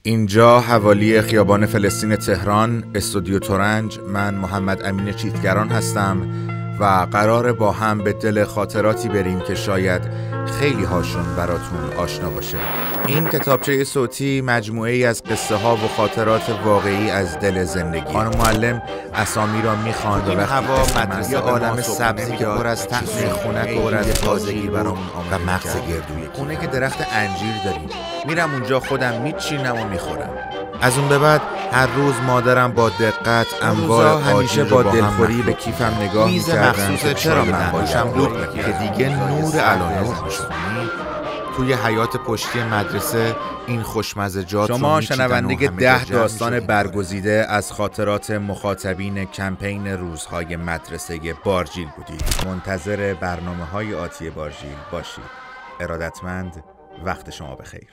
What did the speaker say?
اینجا حوالی خیابان فلسطین تهران، استودیو ترنج. من محمد امین چیتگران هستم و قراره با هم به دل خاطراتی بریم که شاید خیلی هاشون براتون آشنا باشه. این کتابچه صوتی مجموعه ای از قصه ها و خاطرات واقعی از دل زندگی. خانم معلم اسامی را میخواند و وقتی هوا مدرسه عالم سبزی که پر از طعم خنک و پر از تازگی برامون و مغز گردویی، خونه که درخت انجیر داریم، میرم اونجا خودم میچینم و میخورم. از اون به بعد هر روز مادرم با دقت انواع همیشه با دلخوری به کیفم نگاه می‌کردن که چرا من باشم بود که دیگه نور علانور میشد. توی حیات پشتی مدرسه این خوشمزجات. شما شنونده 10 داستان برگزیده از خاطرات مخاطبین کمپین روزهای مدرسه بارجیل بودید. منتظر برنامه‌های آتی بارجیل باشید. ارادتمند، وقت شما بخیر.